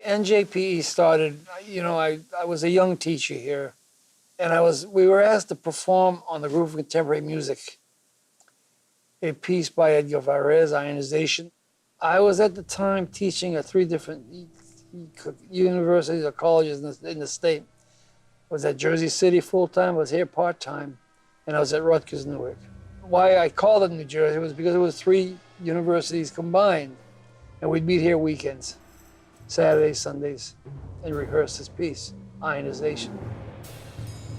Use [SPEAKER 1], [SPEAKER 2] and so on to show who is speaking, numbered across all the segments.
[SPEAKER 1] NJPE started, I was a young teacher here, and we were asked to perform on the group of contemporary music a piece by Edgar Varese, Ionization. I was at the time teaching at 3 different universities or colleges in the state. I was at Jersey City full-time, I was here part-time, and I was at Rutgers, Newark. Why I called it New Jersey was because it was 3 universities combined, and we'd meet here weekends, Saturdays, Sundays, and rehearse this piece, Ionization.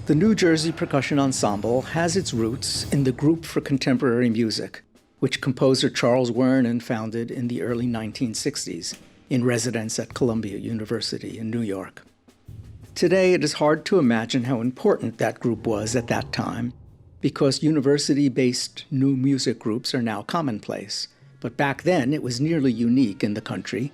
[SPEAKER 2] The New Jersey Percussion Ensemble has its roots in the Group for Contemporary Music, which composer Charles Wernin founded in the early 1960s in residence at Columbia University in New York. Today, it is hard to imagine how important that group was at that time, because university-based new music groups are now commonplace. But back then, it was nearly unique in the country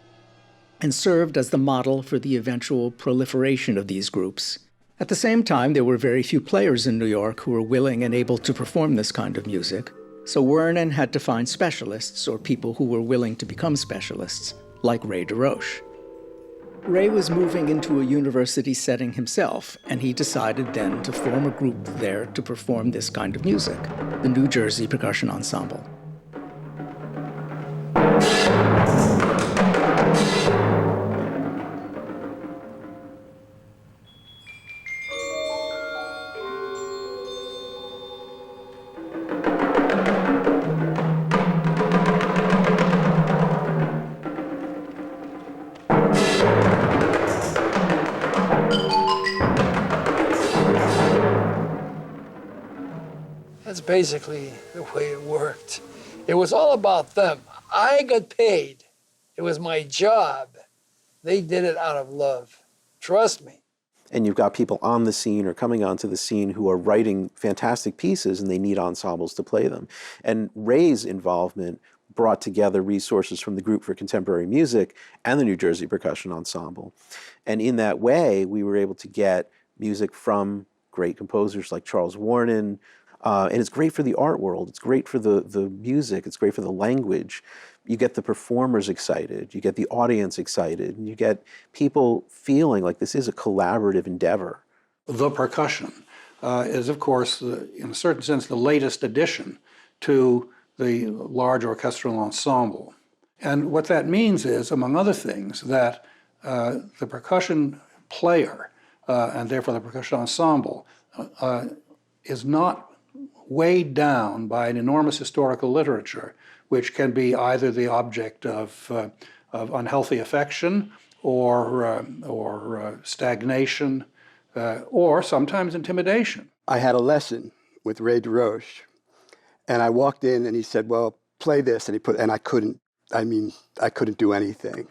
[SPEAKER 2] and served as the model for the eventual proliferation of these groups. At the same time, there were very few players in New York who were willing and able to perform this kind of music, so Wernin had to find specialists or people who were willing to become specialists, like Ray DeRoche. Ray was moving into a university setting himself, and he decided then to form a group there to perform this kind of music, the New Jersey Percussion Ensemble.
[SPEAKER 1] That's basically the way it worked. It was all about them. I got paid. It was my job. They did it out of love. Trust me.
[SPEAKER 3] And you've got people on the scene or coming onto the scene who are writing fantastic pieces, and they need ensembles to play them. And Ray's involvement brought together resources from the Group for Contemporary Music and the New Jersey Percussion Ensemble. And in that way, we were able to get music from great composers like Charles Wernin. And it's great for the art world. It's great for the music. It's great for the language. You get the performers excited. You get the audience excited. And you get people feeling like this is a collaborative endeavor.
[SPEAKER 4] The percussion is, of course, in a certain sense, the latest addition to the large orchestral ensemble. And what that means is, among other things, that the percussion player, and therefore the percussion ensemble, is not weighed down by an enormous historical literature, which can be either the object of unhealthy affection or stagnation, or sometimes intimidation.
[SPEAKER 5] I had a lesson with Ray DeRoche, and I walked in and he said, well, play this, and I couldn't do anything. And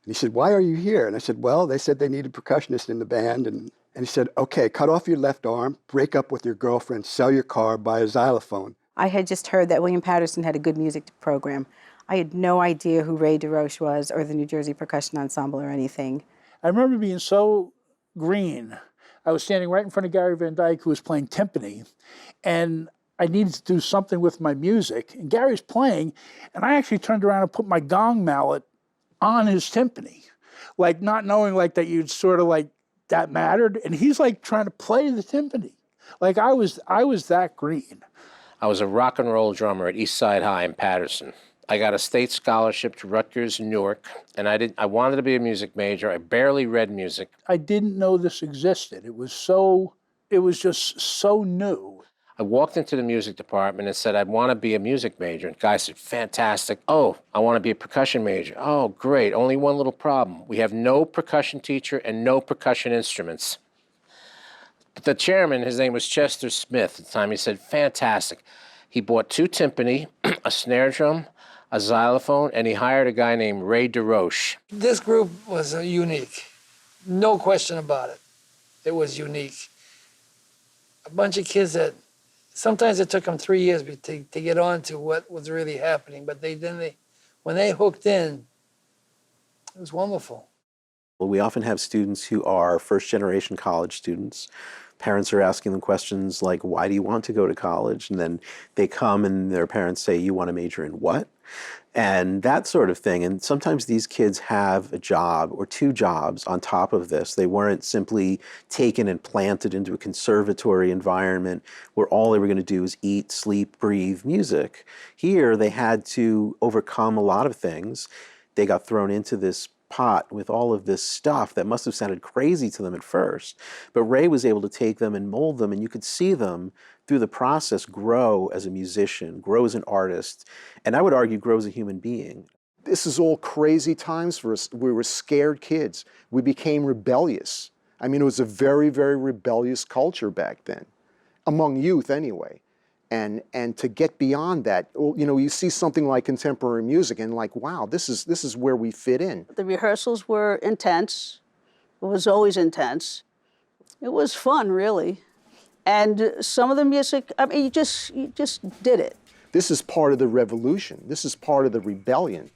[SPEAKER 5] he said, why are you here? And I said, well, they said they needed percussionists in the band, and he said, okay, cut off your left arm, break up with your girlfriend, sell your car, buy a xylophone.
[SPEAKER 6] I had just heard that William Paterson had a good music program. I had no idea who Ray DeRoche was or the New Jersey Percussion Ensemble or anything.
[SPEAKER 7] I remember being so green. I was standing right in front of Gary Van Dyke, who was playing timpani, and I needed to do something with my music. And Gary's playing, and I actually turned around and put my gong mallet on his timpani, like not knowing like that you'd sort of like, that mattered, and he's like trying to play the timpani. Like I was that green.
[SPEAKER 8] I was a rock and roll drummer at East Side High in Paterson. I got a state scholarship to Rutgers in Newark, and I wanted to be a music major. I barely read music.
[SPEAKER 7] I didn't know this existed. It was just so new.
[SPEAKER 8] I walked into the music department and said, I want to be a music major. And the guy said, fantastic. Oh, I want to be a percussion major. Oh, great. Only one little problem. We have no percussion teacher and no percussion instruments. But the chairman, his name was Chester Smith at the time, he said, fantastic. He bought 2 timpani, a snare drum, a xylophone, and he hired a guy named Ray DeRoche.
[SPEAKER 1] This group was unique. No question about it. It was unique. A bunch of kids that sometimes it took them 3 years to get on to what was really happening, but when they hooked in, it was wonderful.
[SPEAKER 3] Well, we often have students who are first-generation college students. Parents are asking them questions like, why do you want to go to college? And then they come and their parents say, you want to major in what? And that sort of thing. And sometimes these kids have a job or two jobs on top of this. They weren't simply taken and planted into a conservatory environment where all they were going to do is eat, sleep, breathe music. Here, they had to overcome a lot of things. They got thrown into this pot with all of this stuff that must have sounded crazy to them at first. But Ray was able to take them and mold them, and you could see them through the process grow as a musician, grow as an artist, and I would argue grow as a human being.
[SPEAKER 9] This is all crazy times for us. We were scared kids. We became rebellious. I mean, it was a very, very rebellious culture back then, among youth anyway. And to get beyond that, you know, you see something like contemporary music and like, wow, this is where we fit in.
[SPEAKER 10] The rehearsals were intense. It was always intense. It was fun, really. And some of the music, I mean, you just did it.
[SPEAKER 9] This is part of the revolution. This is part of the rebellion.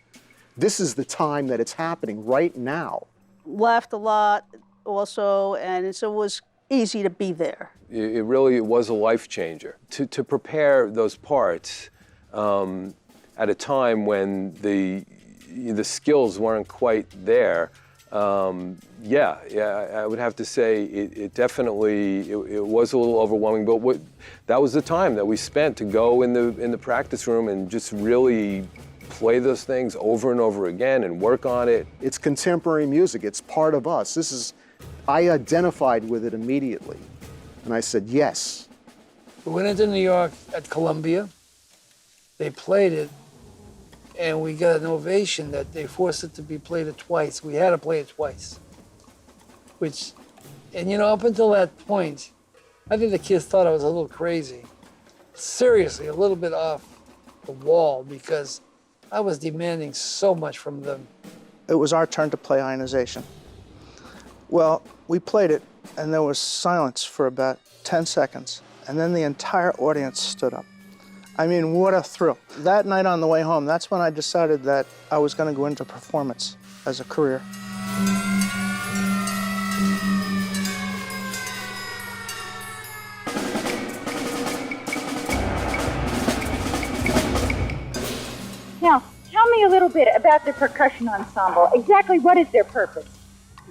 [SPEAKER 9] This is the time that it's happening right now.
[SPEAKER 10] Laughed a lot also, and so it was easy to be there.
[SPEAKER 11] It really was a life changer. To prepare those parts at a time when the skills weren't quite there, yeah, I would have to say it definitely it was a little overwhelming. But that was the time that we spent to go in the practice room and just really play those things over and over again and work on it.
[SPEAKER 9] It's contemporary music. It's part of us. I identified with it immediately. And I said, yes.
[SPEAKER 1] We went into New York at Columbia. They played it, and we got an ovation that they forced it to be played twice. We had to play it twice. And you know, up until that point, I think the kids thought I was a little crazy. Seriously, a little bit off the wall, because I was demanding so much from them.
[SPEAKER 12] It was our turn to play ionization. Well, we played it, and there was silence for about 10 seconds, and then the entire audience stood up. I mean, what a thrill. That night on the way home, that's when I decided that I was going to go into performance as a career.
[SPEAKER 13] Now, tell me a little bit about the percussion ensemble. Exactly what is their purpose?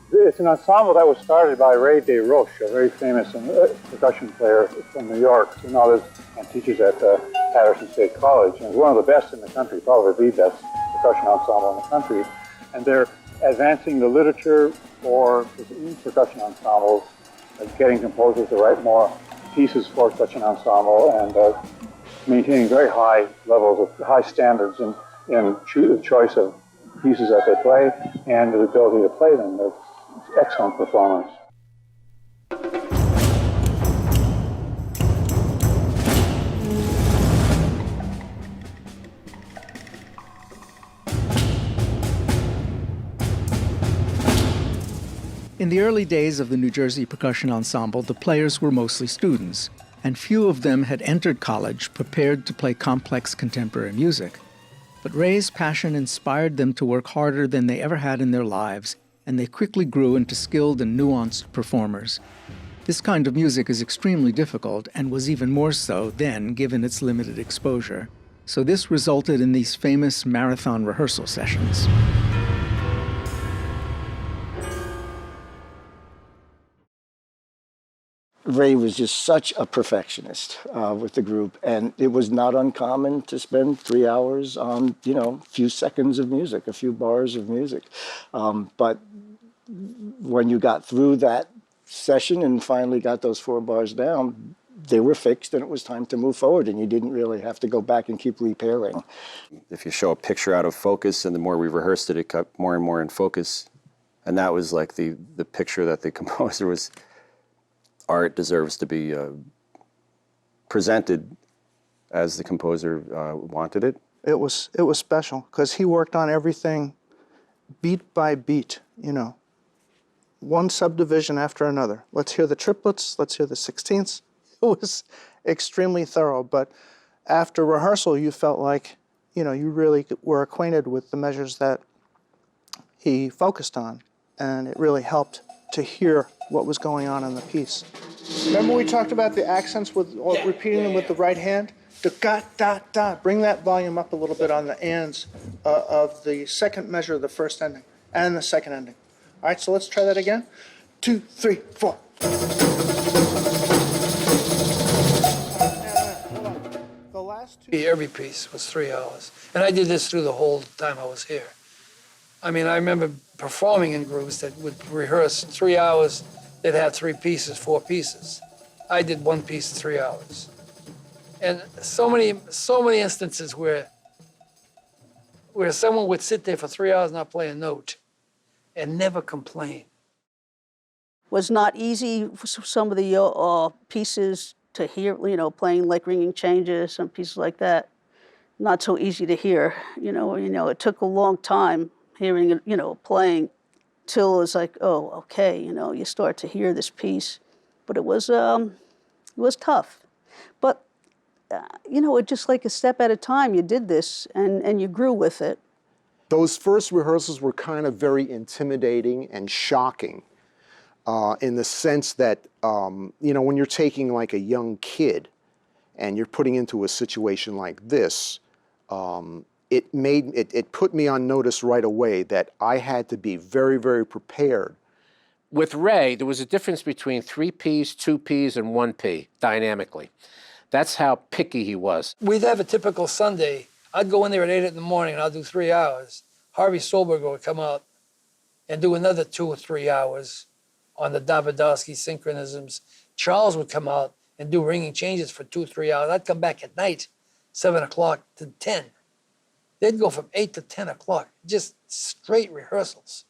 [SPEAKER 14] It's an ensemble that was started by Ray DeRoche, a very famous percussion player from New York, who now lives and teaches at Paterson State College, and is one of the best in the country, probably the best percussion ensemble in the country. And they're advancing the literature for percussion ensembles, getting composers to write more pieces for such an ensemble, and maintaining very high levels of high standards in the choice of pieces that they play and the ability to play them. They're excellent performers.
[SPEAKER 2] In the early days of the New Jersey Percussion Ensemble, the players were mostly students, and few of them had entered college prepared to play complex contemporary music. But Ray's passion inspired them to work harder than they ever had in their lives, and they quickly grew into skilled and nuanced performers. This kind of music is extremely difficult, and was even more so then, given its limited exposure. So this resulted in these famous marathon rehearsal sessions.
[SPEAKER 15] Ray was just such a perfectionist with the group, and it was not uncommon to spend 3 hours on, a few seconds of music, a few bars of music. But when you got through that session and finally got those 4 bars down, they were fixed and it was time to move forward, and you didn't really have to go back and keep repairing.
[SPEAKER 16] If you show a picture out of focus, and the more we rehearsed it, it got more and more in focus. And that was like the picture that the composer was, art deserves to be presented as the composer wanted it.
[SPEAKER 12] It was special because he worked on everything beat by beat, one subdivision after another. Let's hear the triplets, let's hear the sixteenths. It was extremely thorough, but after rehearsal you felt like, you really were acquainted with the measures that he focused on. and it really helped to hear what was going on in the piece. Remember we talked about the accents with repeating them with the right hand? Da, ga, da, da. Bring that volume up a little bit on the ands of the second measure of the first ending and the second ending. All right, so let's try that again. 2, 3, 4. The last two.
[SPEAKER 1] Every piece was 3 hours. And I did this through the whole time I was here. I mean, I remember performing in groups that would rehearse 3 hours. They'd have 3 pieces, 4 pieces. I did 1 piece in 3 hours. And so many instances where someone would sit there for 3 hours and not play a note and never complain.
[SPEAKER 10] Was not easy for some of the pieces to hear, playing like ringing changes, some pieces like that. Not so easy to hear, it took a long time hearing it, playing till it's like, oh, okay, you start to hear this piece. But it was tough. But, it's just like a step at a time. You did this and you grew with it.
[SPEAKER 9] Those first rehearsals were kind of very intimidating and shocking in the sense that, when you're taking like a young kid and you're putting into a situation like this, it put me on notice right away that I had to be very, very prepared.
[SPEAKER 8] With Ray, there was a difference between 3 Ps, 2 Ps, and 1 P, dynamically. That's how picky he was.
[SPEAKER 1] We'd have a typical Sunday. I'd go in there at 8 in the morning and I'd do 3 hours. Harvey Solberger would come out and do another 2 or 3 hours on the Davidovsky synchronisms. Charles would come out and do ringing changes for 2 or 3 hours. I'd come back at night, 7 o'clock to 10. They'd go from 8 to 10 o'clock, just straight rehearsals.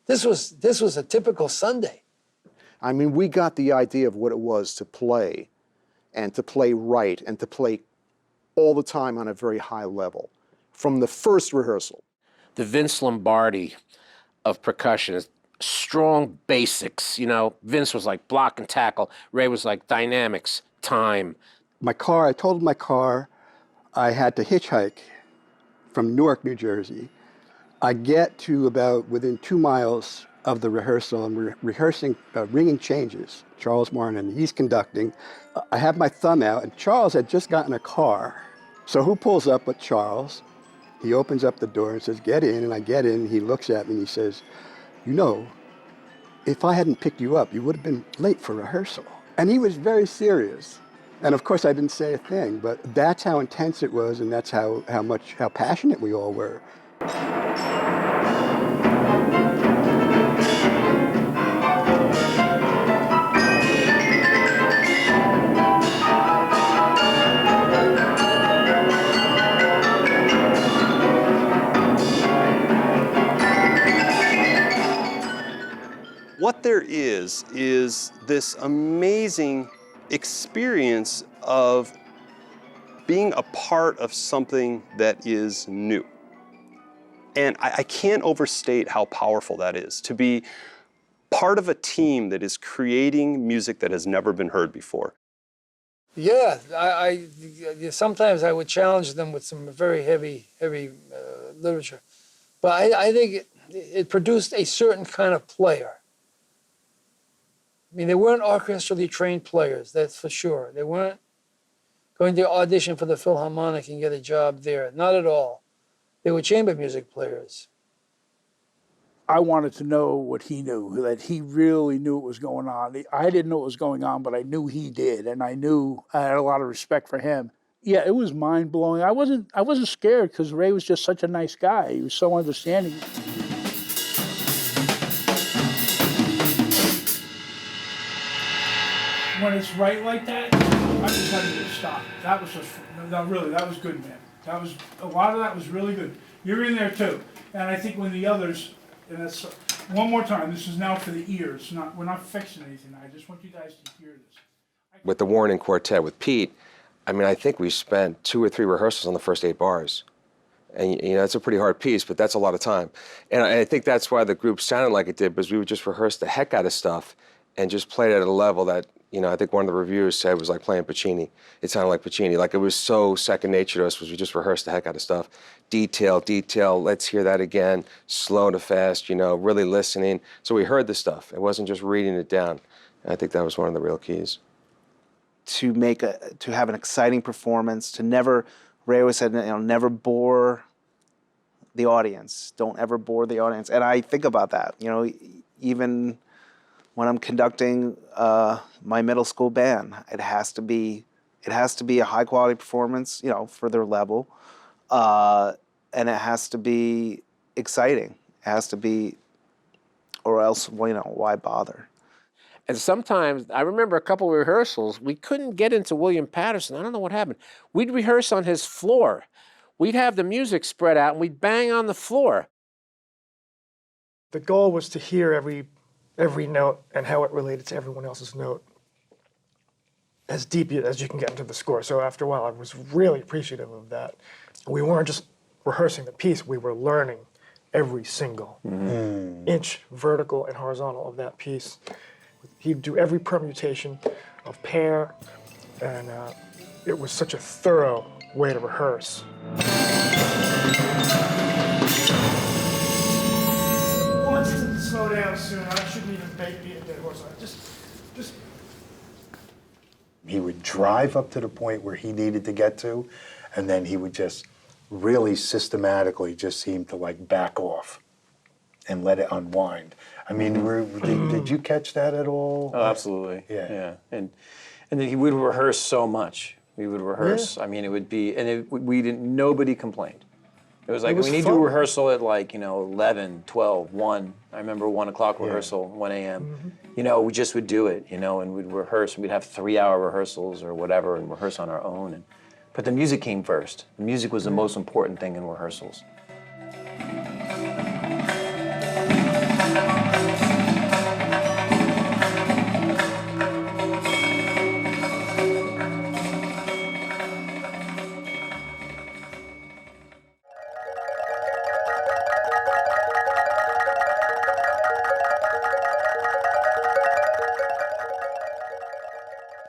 [SPEAKER 1] This was a typical Sunday.
[SPEAKER 9] I mean, we got the idea of what it was to play, and to play right, and to play all the time on a very high level, from the first rehearsal.
[SPEAKER 8] The Vince Lombardi of percussion is strong basics. Vince was like block and tackle. Ray was like dynamics, time.
[SPEAKER 5] I told my car I had to hitchhike from Newark, New Jersey. I get to about within 2 miles of the rehearsal, and we're rehearsing ringing changes. Charles Warren, he's conducting. I have my thumb out, and Charles had just gotten a car. So who pulls up but Charles? He opens up the door and says, "Get in," and I get in. He looks at me and he says, "If I hadn't picked you up, you would have been late for rehearsal." And he was very serious. And of course I didn't say a thing, but that's how intense it was, and that's how passionate we all were.
[SPEAKER 17] What there is this amazing experience of being a part of something that is new. And I can't overstate how powerful that is, to be part of a team that is creating music that has never been heard before.
[SPEAKER 1] Yeah, sometimes I would challenge them with some very heavy literature. But I think it produced a certain kind of player. I mean, they weren't orchestrally trained players, that's for sure. They weren't going to audition for the Philharmonic and get a job there, not at all. They were chamber music players.
[SPEAKER 7] I wanted to know what he knew, that he really knew what was going on. I didn't know what was going on, but I knew he did, and I had a lot of respect for him. Yeah, it was mind-blowing. I wasn't scared because Ray was just such a nice guy. He was so understanding. When it's right like that, I just had to stop. That was just, that was good, man. A lot of that was really good. You're in there too. And I think when the others, and that's, one more time, this is now for the ears. We're not fixing anything. I just want you guys to hear this.
[SPEAKER 11] With the Warren Quartet with Pete, I think we spent 2 or 3 rehearsals on the first 8 bars. And it's a pretty hard piece, but that's a lot of time. And I think that's why the group sounded like it did, because we would just rehearse the heck out of stuff and just play it at a level that
[SPEAKER 8] I think one of the reviewers said it was like playing Puccini. It sounded like Puccini. Like, it was so second nature to us, was we just rehearsed the heck out of stuff. Detail, let's hear that again, slow to fast, really listening. So we heard the stuff. It wasn't just reading it down. And I think that was one of the real keys.
[SPEAKER 18] To have an exciting performance, Ray always said, never bore the audience. Don't ever bore the audience. And I think about that, even when I'm conducting my middle school band, it has to be a high quality performance, for their level, and it has to be exciting. It has to be, or else, why bother?
[SPEAKER 8] And sometimes, I remember a couple of rehearsals, we couldn't get into William Paterson. I don't know what happened. We'd rehearse on his floor. We'd have the music spread out, and we'd bang on the floor.
[SPEAKER 19] The goal was to hear every note and how it related to everyone else's note as deep as you can get into the score. So after a while, I was really appreciative of that. We weren't just rehearsing the piece, we were learning every single inch, vertical and horizontal, of that piece. He'd do every permutation of pair, and it was such a thorough way to rehearse. Wants to slow down soon. I shouldn't even be a dead horse. Just.
[SPEAKER 20] He would drive up to the point where he needed to get to, and then he would just really systematically just seem to back off and let it unwind. I mean, did you catch that at all?
[SPEAKER 21] Oh, absolutely.
[SPEAKER 20] Yeah.
[SPEAKER 21] And then he would rehearse so much. We would rehearse. Yeah. I mean, it would be, and nobody complained. It was like, we need to do a rehearsal at 11, 12, 1. I remember 1 o'clock rehearsal, 1 a.m. We just would do it, and we'd rehearse. We'd have 3-hour rehearsals or whatever and rehearse on our own. But the music came first. The music was the most important thing in rehearsals.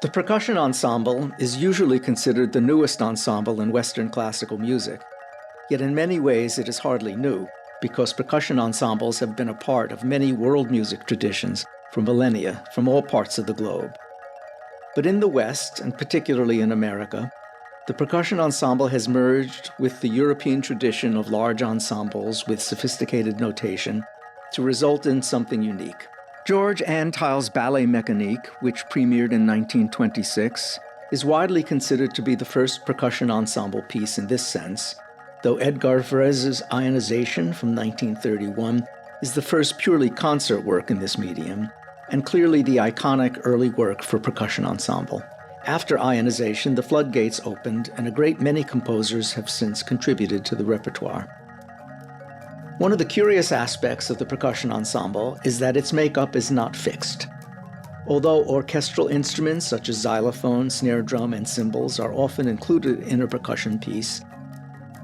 [SPEAKER 2] The percussion ensemble is usually considered the newest ensemble in Western classical music. Yet in many ways it is hardly new, because percussion ensembles have been a part of many world music traditions for millennia from all parts of the globe. But in the West, and particularly in America, the percussion ensemble has merged with the European tradition of large ensembles with sophisticated notation to result in something unique. George Antheil's Ballet Mécanique, which premiered in 1926, is widely considered to be the first percussion ensemble piece in this sense, though Edgar Varèse's Ionization from 1931 is the first purely concert work in this medium, and clearly the iconic early work for percussion ensemble. After Ionization, the floodgates opened, and a great many composers have since contributed to the repertoire. One of the curious aspects of the percussion ensemble is that its makeup is not fixed. Although orchestral instruments such as xylophone, snare drum, and cymbals are often included in a percussion piece,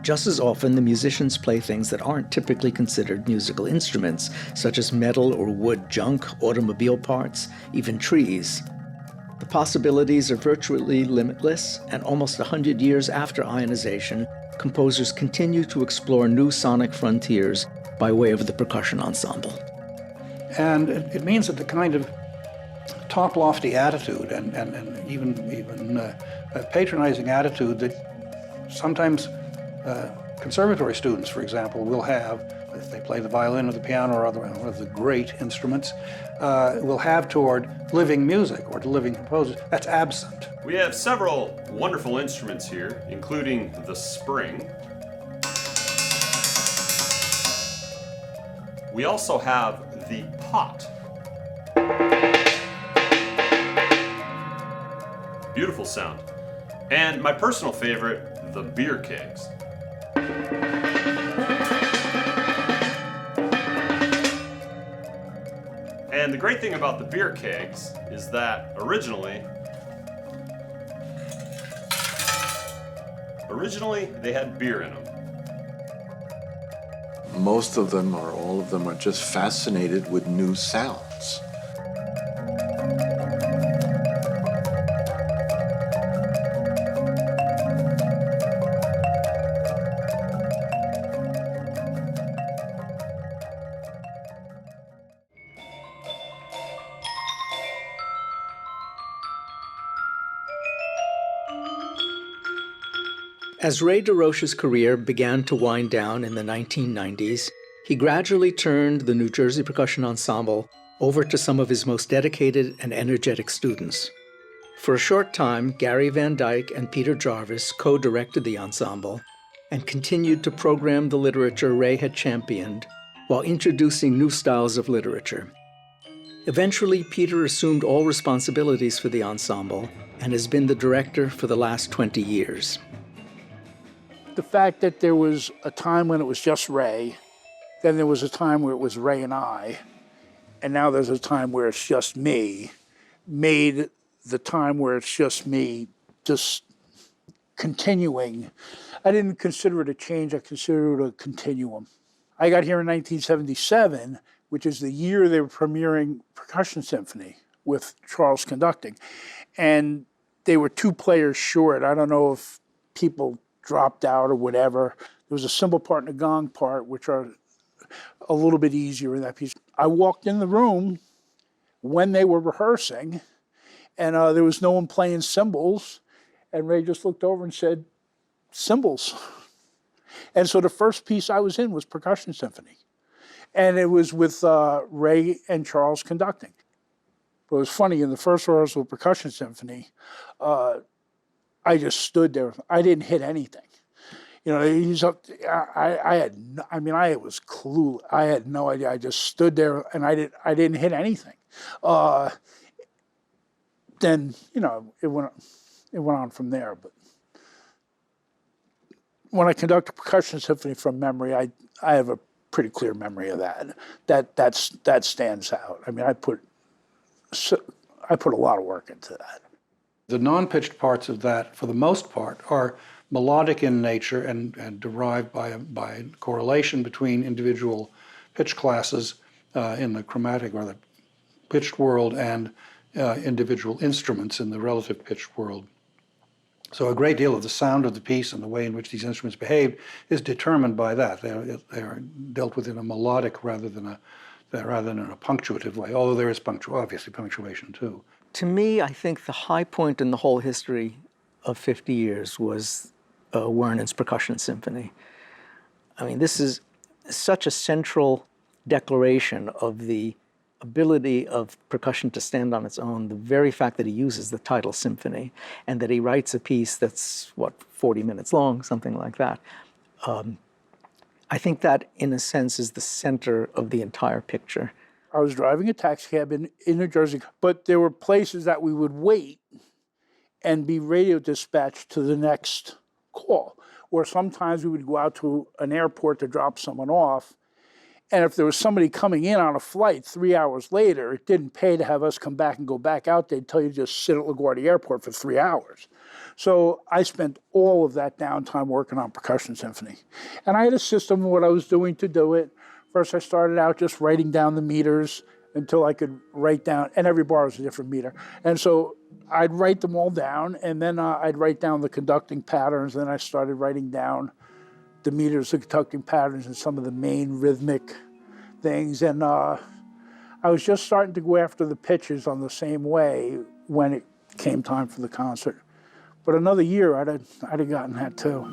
[SPEAKER 2] just as often the musicians play things that aren't typically considered musical instruments, such as metal or wood junk, automobile parts, even trees. The possibilities are virtually limitless, and almost 100 years after Ionization, composers continue to explore new sonic frontiers by way of the percussion ensemble.
[SPEAKER 4] And it means that the kind of top lofty attitude and even patronizing attitude that sometimes conservatory students, for example, will have, if they play the violin or the piano or other one of the great instruments, will have toward living music or to living composers, that's absent.
[SPEAKER 17] We have several wonderful instruments here, including the spring. We also have the pot. Beautiful sound. And my personal favorite, the beer kegs. And the great thing about the beer kegs is that originally they had beer in them.
[SPEAKER 22] Most of them, or all of them, are just fascinated with new sounds.
[SPEAKER 2] As Ray DeRoche's career began to wind down in the 1990s, he gradually turned the New Jersey Percussion Ensemble over to some of his most dedicated and energetic students. For a short time, Gary Van Dyke and Peter Jarvis co-directed the ensemble and continued to program the literature Ray had championed while introducing new styles of literature. Eventually, Peter assumed all responsibilities for the ensemble and has been the director for the last 20 years.
[SPEAKER 7] The fact that there was a time when it was just Ray, then there was a time where it was Ray and I, and now there's a time where it's just me, made the time where it's just me just continuing. I didn't consider it a change, I consider it a continuum. I got here in 1977, which is the year they were premiering Percussion Symphony with Charles conducting. And they were 2 players short. I don't know if people dropped out or whatever. There was a cymbal part and a gong part, which are a little bit easier in that piece. I walked in the room when they were rehearsing, and there was no one playing cymbals, and Ray just looked over and said, cymbals. And so the first piece I was in was Percussion Symphony. And it was with Ray and Charles conducting. But it was funny, in the first rehearsal of Percussion Symphony, I just stood there. I didn't hit anything. You know, he's up. I was clueless. I had no idea. I just stood there and I didn't hit anything. Then, you know, it went on from there. But when I conduct a Percussion Symphony from memory, I have a pretty clear memory of that. That stands out. I mean, I put a lot of work into that.
[SPEAKER 4] The non-pitched parts of that, for the most part, are melodic in nature and derived by correlation between individual pitch classes in the chromatic or the pitched world and individual instruments in the relative pitched world. So a great deal of the sound of the piece and the way in which these instruments behave is determined by that. They are dealt with in a melodic rather than in a punctuative way, although there is obviously punctuation too.
[SPEAKER 2] To me, I think the high point in the whole history of 50 years was Wernon's Percussion Symphony. I mean, this is such a central declaration of the ability of percussion to stand on its own, the very fact that he uses the title symphony and that he writes a piece that's, 40 minutes long, something like that. I think that, in a sense, is the center of the entire picture.
[SPEAKER 7] I was driving a taxi cab in New Jersey, but there were places that we would wait and be radio dispatched to the next call. Or sometimes we would go out to an airport to drop someone off, and if there was somebody coming in on a flight 3 hours later, it didn't pay to have us come back and go back out. They'd tell you to just sit at LaGuardia Airport for 3 hours. So I spent all of that downtime working on Percussion Symphony. And I had a system of what I was doing to do it. First, I started out just writing down the meters until I could write down, and every bar was a different meter. And so I'd write them all down, and then I'd write down the conducting patterns. Then I started writing down the meters, the conducting patterns, and some of the main rhythmic things. And I was just starting to go after the pitches on the same way when it came time for the concert. But another year, I'd have gotten that too.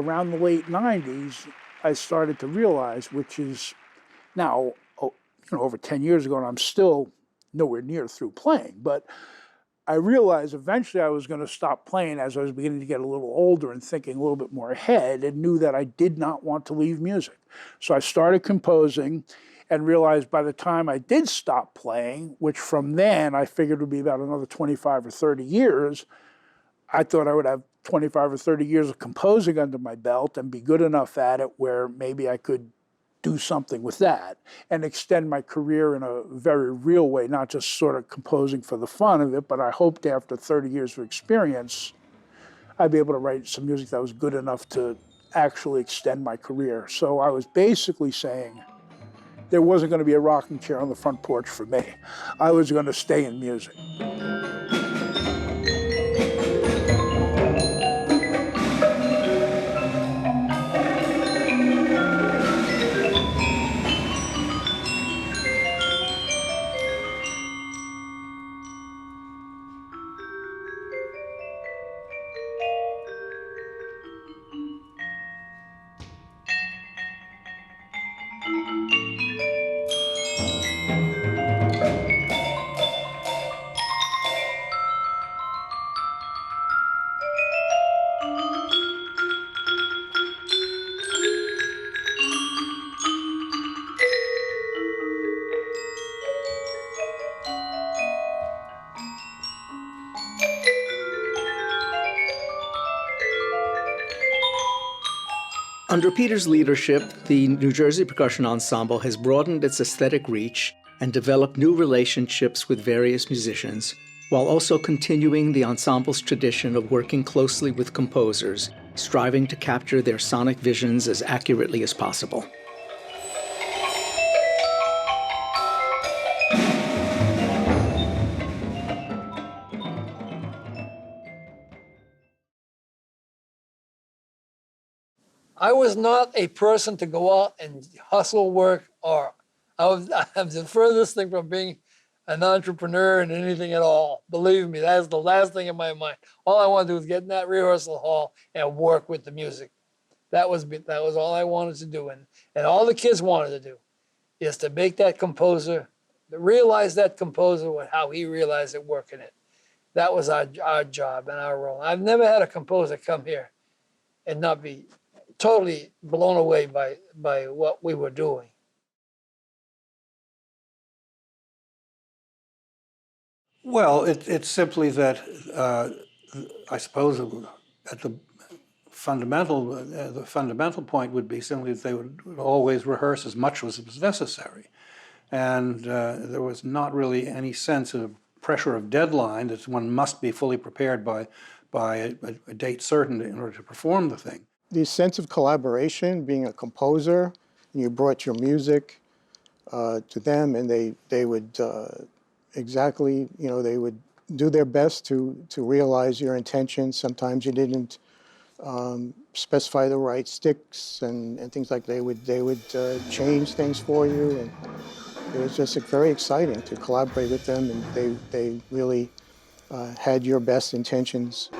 [SPEAKER 7] around the late 90s, I started to realize, which is now over 10 years ago, and I'm still nowhere near through playing, but I realized eventually I was going to stop playing as I was beginning to get a little older and thinking a little bit more ahead, and knew that I did not want to leave music. So I started composing and realized by the time I did stop playing, which from then I figured would be about another 25 or 30 years, I thought I would have 25 or 30 years of composing under my belt and be good enough at it where maybe I could do something with that and extend my career in a very real way, not just sort of composing for the fun of it, but I hoped after 30 years of experience, I'd be able to write some music that was good enough to actually extend my career. So I was basically saying there wasn't going to be a rocking chair on the front porch for me. I was going to stay in music.
[SPEAKER 2] Under Peter's leadership, the New Jersey Percussion Ensemble has broadened its aesthetic reach and developed new relationships with various musicians, while also continuing the ensemble's tradition of working closely with composers, striving to capture their sonic visions as accurately as possible.
[SPEAKER 1] I was not a person to go out and hustle work, or I'm the furthest thing from being an entrepreneur in anything at all. Believe me, that's the last thing in my mind. All I want to do is get in that rehearsal hall and work with the music. That was all I wanted to do, and all the kids wanted to do is to make that composer, to realize that composer with how he realized it, working it. That was our job and our role. I've never had a composer come here and not be totally blown away by what we were doing.
[SPEAKER 4] Well, it's simply that I suppose at the fundamental point would be simply that they would always rehearse as much as was necessary, and there was not really any sense of pressure of deadline that one must be fully prepared by a date certain in order to perform the thing.
[SPEAKER 12] The sense of collaboration, being a composer, and you brought your music to them, and they would exactly, they would do their best to realize your intentions. Sometimes you didn't specify the right sticks and things like that. They would change things for you, and it was just very exciting to collaborate with them, and they really had your best intentions.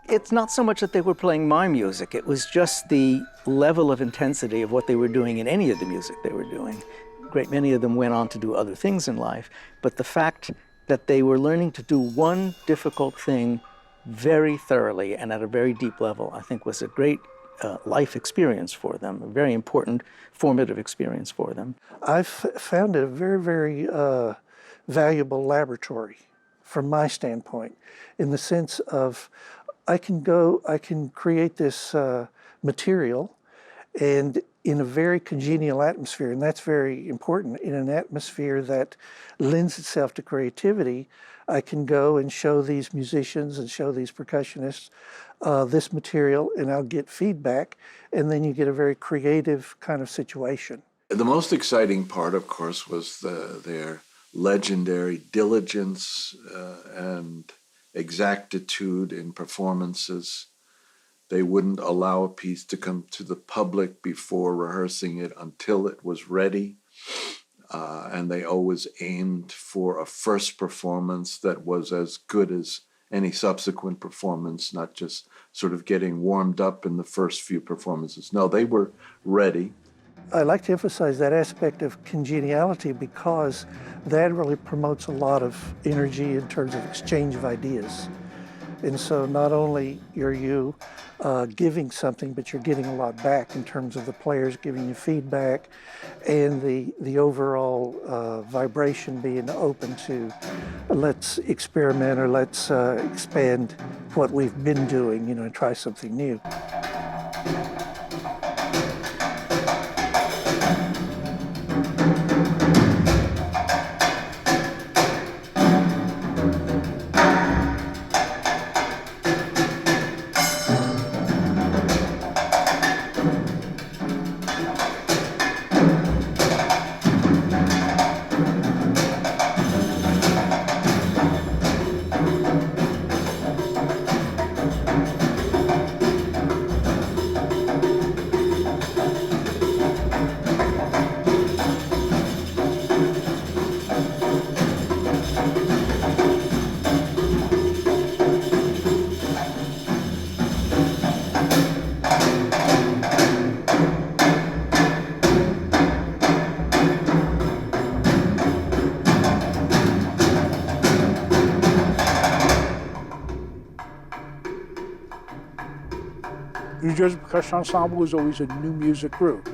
[SPEAKER 2] It's not so much that they were playing my music, it was just the level of intensity of what they were doing in any of the music they were doing. A great many of them went on to do other things in life, but the fact that they were learning to do one difficult thing very thoroughly and at a very deep level, I think was a great life experience for them, a very important formative experience for them.
[SPEAKER 3] I've found it very, very
[SPEAKER 12] valuable laboratory from my standpoint, in the sense of I can create this material and in a very congenial atmosphere, and that's very important. In an atmosphere that lends itself to creativity, I can go and show these musicians and show these percussionists this material, and I'll get feedback, and then you get a very creative kind of situation.
[SPEAKER 22] The most exciting part, of course, was their legendary diligence and exactitude in performances. They wouldn't allow a piece to come to the public before rehearsing it until it was ready. And they always aimed for a first performance that was as good as any subsequent performance, not just sort of getting warmed up in the first few performances. No, they were ready.
[SPEAKER 12] I like to emphasize that aspect of congeniality because that really promotes a lot of energy in terms of exchange of ideas. And so not only are you giving something, but you're getting a lot back in terms of the players giving you feedback and the overall vibration being open to let's experiment or let's expand what we've been doing, and try something new.
[SPEAKER 7] New Jersey Percussion Ensemble is always a new music group.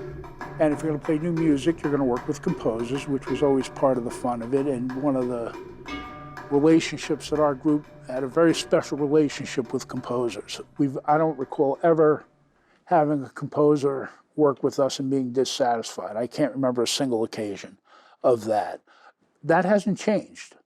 [SPEAKER 7] And if you're going to play new music, you're going to work with composers, which was always part of the fun of it. And one of the relationships that our group had, a very special relationship with composers. I don't recall ever having a composer work with us and being dissatisfied. I can't remember a single occasion of that. That hasn't changed.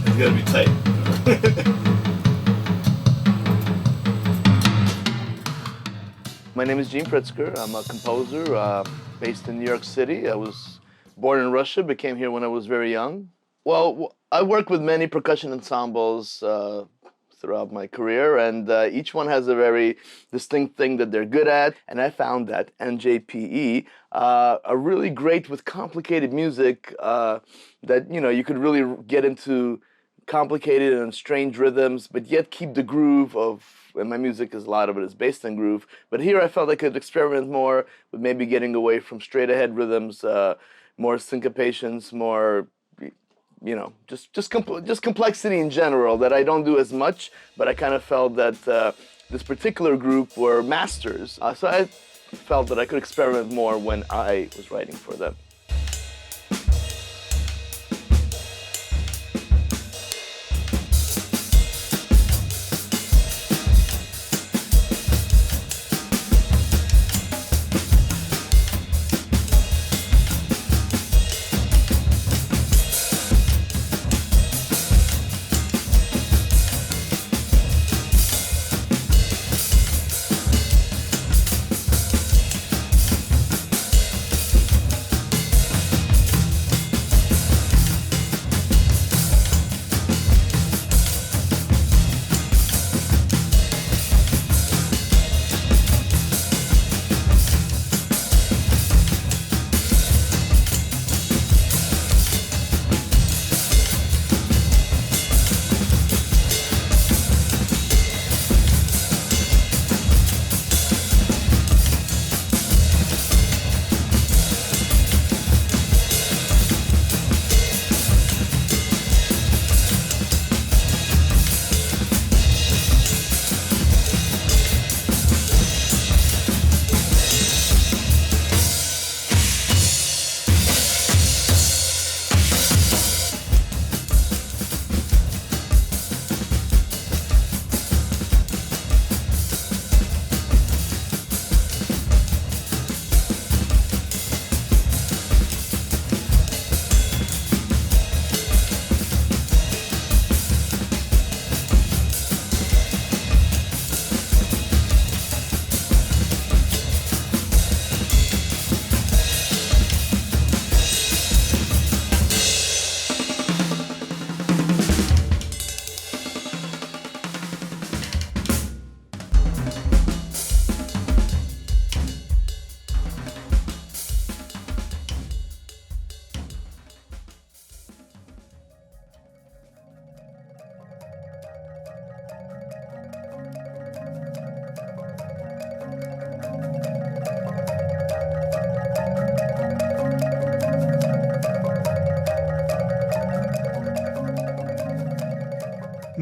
[SPEAKER 3] It's gotta be tight.
[SPEAKER 6] My name is Gene Pritzker. I'm a composer based in New York City. I was born in Russia, but came here when I was very young. Well, I worked with many percussion ensembles throughout my career, and each one has a very distinct thing that they're good at. And I found that NJPE are really great with complicated music that, you could really get into complicated and strange rhythms, but yet keep the groove of, and my music is, a lot of it is based in groove. But here I felt I could experiment more with maybe getting away from straight ahead rhythms, more syncopations, more, just complexity in general that I don't do as much, but I kind of felt that this particular group were masters. So I felt that I could experiment more when I was writing for them.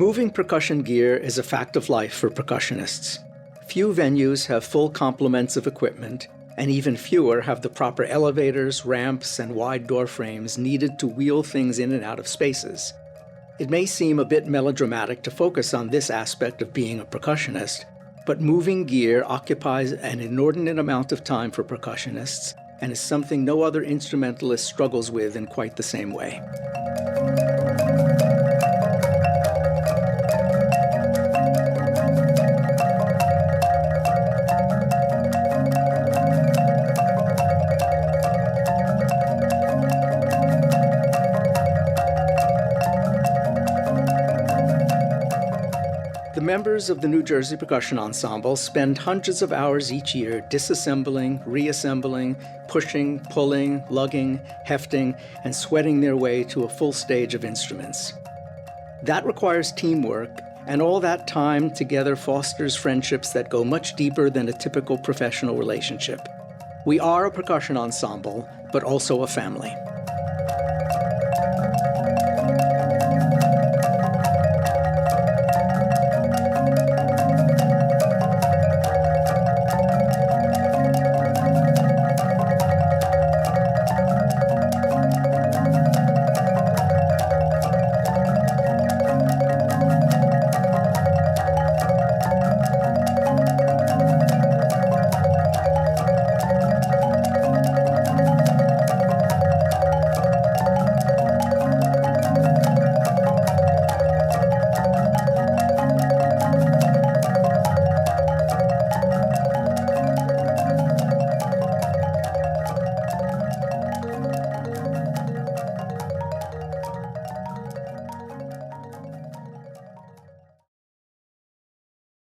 [SPEAKER 2] Moving percussion gear is a fact of life for percussionists. Few venues have full complements of equipment, and even fewer have the proper elevators, ramps, and wide door frames needed to wheel things in and out of spaces. It may seem a bit melodramatic to focus on this aspect of being a percussionist, but moving gear occupies an inordinate amount of time for percussionists and is something no other instrumentalist struggles with in quite the same way. The members of the New Jersey Percussion Ensemble spend hundreds of hours each year disassembling, reassembling, pushing, pulling, lugging, hefting, and sweating their way to a full stage of instruments. That requires teamwork, and all that time together fosters friendships that go much deeper than a typical professional relationship. We are a percussion ensemble, but also a family.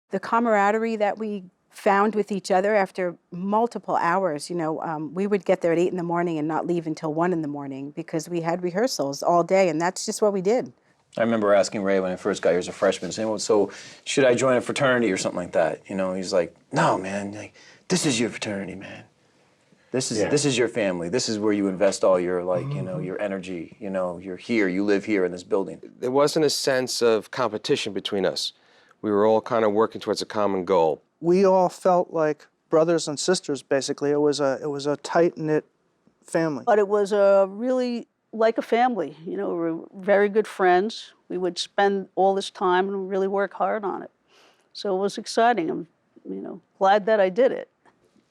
[SPEAKER 3] The camaraderie that we found with each other after multiple hours, we would get there at 8 in the morning and not leave until 1 in the morning because we had rehearsals all day, and that's just what we did.
[SPEAKER 21] I remember asking Ray when I first got here as a freshman, saying, well, so should I join a fraternity or something like that? He's like, no, man, this is your fraternity, man. This is your family. This is where you invest all your, your energy. You're here, you live here in this building.
[SPEAKER 13] There wasn't a sense of competition between us. We were all kind of working towards a common goal.
[SPEAKER 12] We all felt like brothers and sisters, basically. It was a tight-knit family.
[SPEAKER 10] But it was really like a family. We were very good friends. We would spend all this time and really work hard on it. So it was exciting. I'm, glad that I did it.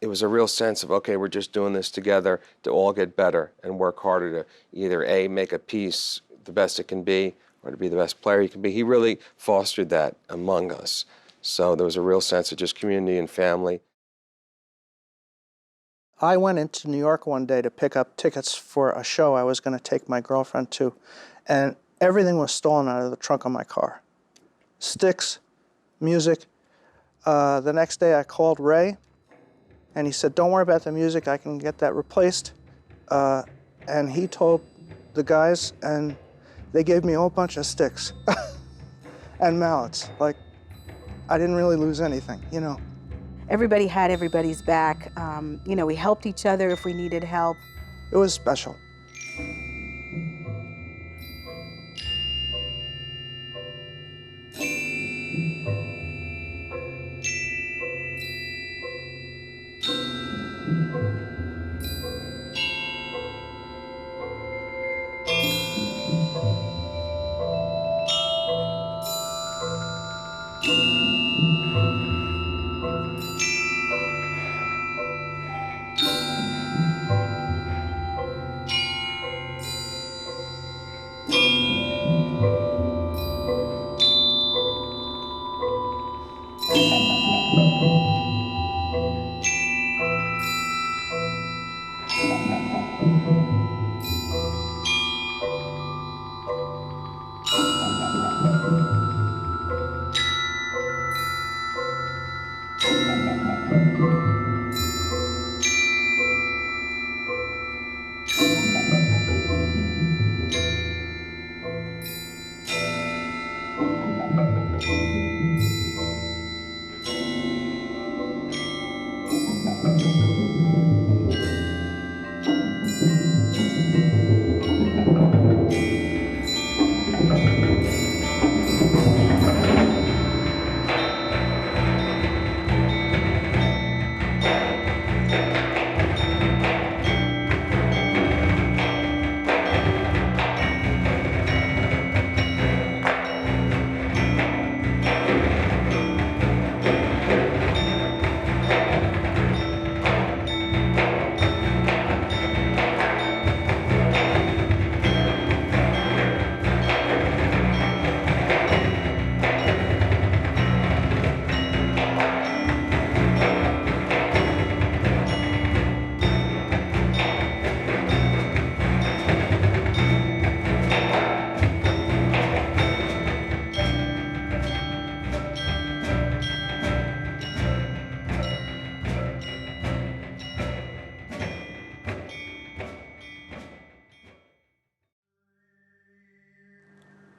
[SPEAKER 13] It was a real sense of, okay, we're just doing this together to all get better and work harder to either A, make a piece the best it can be, or to be the best player you can be. He really fostered that among us. So there was a real sense of just community and family.
[SPEAKER 12] I went into New York one day to pick up tickets for a show I was going to take my girlfriend to, and everything was stolen out of the trunk of my car. Sticks, music. The next day I called Ray, and he said, don't worry about the music, I can get that replaced. And he told the guys, and they gave me a whole bunch of sticks and mallets. Like, I didn't really lose anything,
[SPEAKER 3] Everybody had everybody's back. We helped each other if we needed help.
[SPEAKER 12] It was special.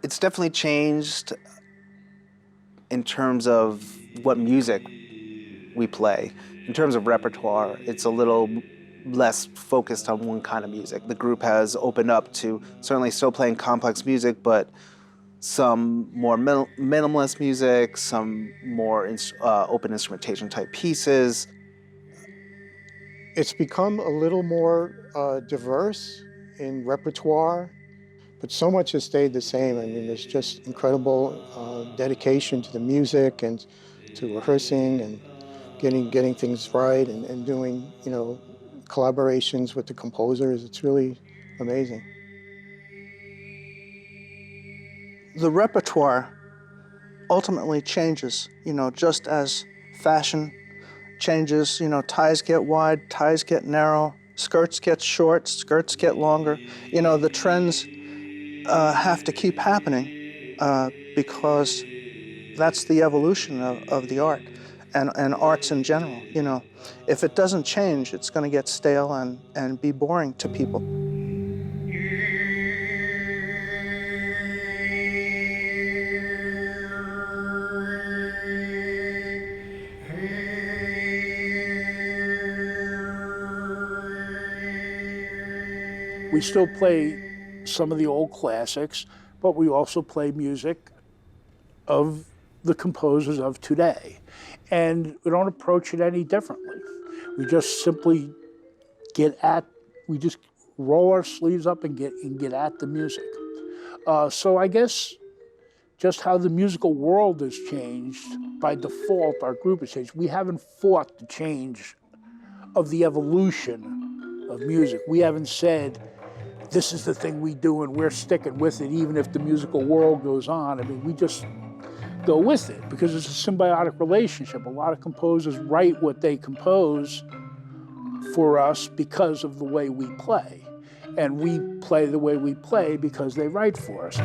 [SPEAKER 18] It's definitely changed in terms of what music we play. In terms of repertoire, it's a little less focused on one kind of music. The group has opened up to certainly still playing complex music, but some more minimalist music, some more open instrumentation type pieces.
[SPEAKER 14] It's become a little more diverse in repertoire, but so much has stayed the same. I mean, there's just incredible dedication to the music and to rehearsing and getting things right and doing, you know, collaborations with the composers. It's really amazing.
[SPEAKER 12] The repertoire ultimately changes, you know, just as fashion changes, you know, ties get wide, ties get narrow, skirts get short, skirts get longer. You know, the trends have to keep happening because that's the evolution of the art and arts in general. You know, if it doesn't change, it's going to get stale and be boring to people.
[SPEAKER 7] We still play some of the old classics, but we also play music of the composers of today. And we don't approach it any differently. We just simply we just roll our sleeves up and get at the music. So I guess just how the musical world has changed, by default, our group has changed. We haven't fought the change of the evolution of music. We haven't said, this is the thing we do and we're sticking with it even if the musical world goes on. I mean, we just go with it because it's a symbiotic relationship. A lot of composers write what they compose for us because of the way we play. And we play the way we play because they write for us.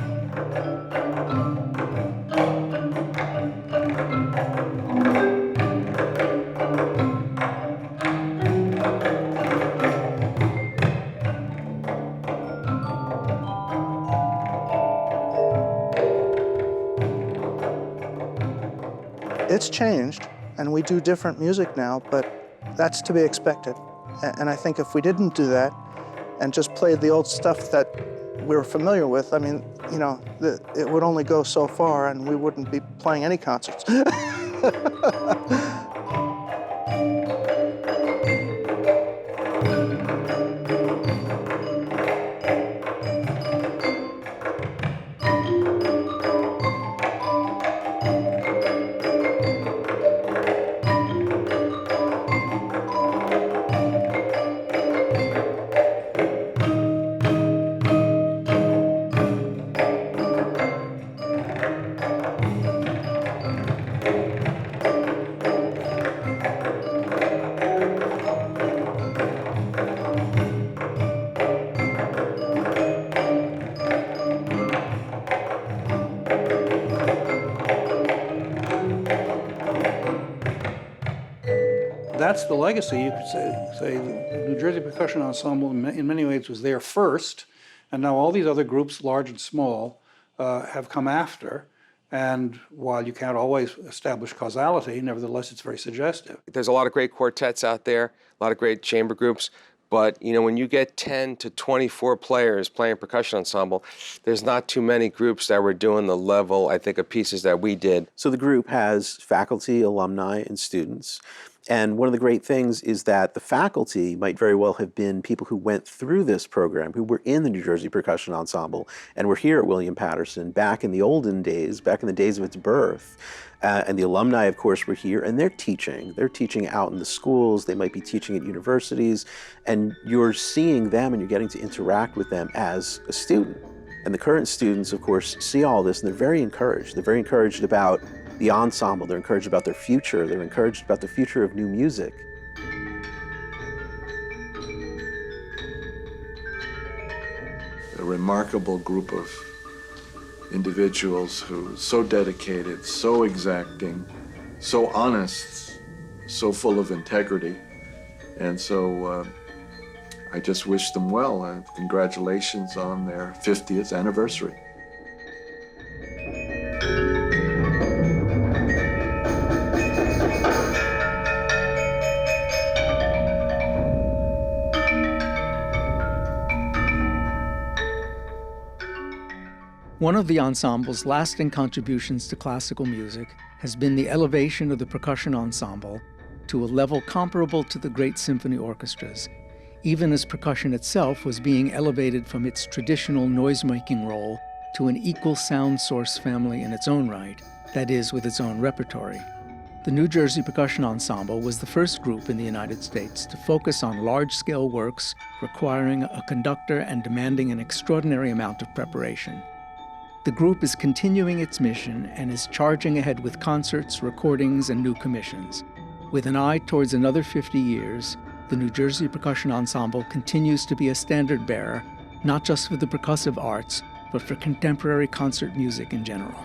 [SPEAKER 12] It's changed, and we do different music now, but that's to be expected. And I think if we didn't do that and just played the old stuff that we were familiar with, I mean, you know, it would only go so far and we wouldn't be playing any concerts.
[SPEAKER 4] That's the legacy, you could say the New Jersey Percussion Ensemble in many ways was there first, and now all these other groups, large and small, have come after. And while you can't always establish causality, nevertheless, it's very suggestive.
[SPEAKER 13] There's a lot of great quartets out there, a lot of great chamber groups, but you know, when you get 10 to 24 players playing percussion ensemble, there's not too many groups that were doing the level, I think, of pieces that we did.
[SPEAKER 15] So the group has faculty, alumni, and students. And one of the great things is that the faculty might very well have been people who went through this program, who were in the New Jersey Percussion Ensemble, and were here at William Paterson back in the olden days, back in the days of its birth. And the alumni, of course, were here, and they're teaching. They're teaching out in the schools. They might be teaching at universities. And you're seeing them, and you're getting to interact with them as a student. And the current students, of course, see all this, and they're very encouraged. They're very encouraged about the ensemble. They're encouraged about their future. They're encouraged about the future of new music.
[SPEAKER 22] A remarkable group of individuals who so dedicated, so exacting, so honest, so full of integrity. And so I just wish them well. Congratulations on their 50th anniversary.
[SPEAKER 2] One of the ensemble's lasting contributions to classical music has been the elevation of the percussion ensemble to a level comparable to the great symphony orchestras, even as percussion itself was being elevated from its traditional noise-making role to an equal sound source family in its own right, that is, with its own repertory. The New Jersey Percussion Ensemble was the first group in the United States to focus on large-scale works requiring a conductor and demanding an extraordinary amount of preparation. The group is continuing its mission and is charging ahead with concerts, recordings, and new commissions. With an eye towards another 50 years, the New Jersey Percussion Ensemble continues to be a standard bearer, not just for the percussive arts, but for contemporary concert music in general.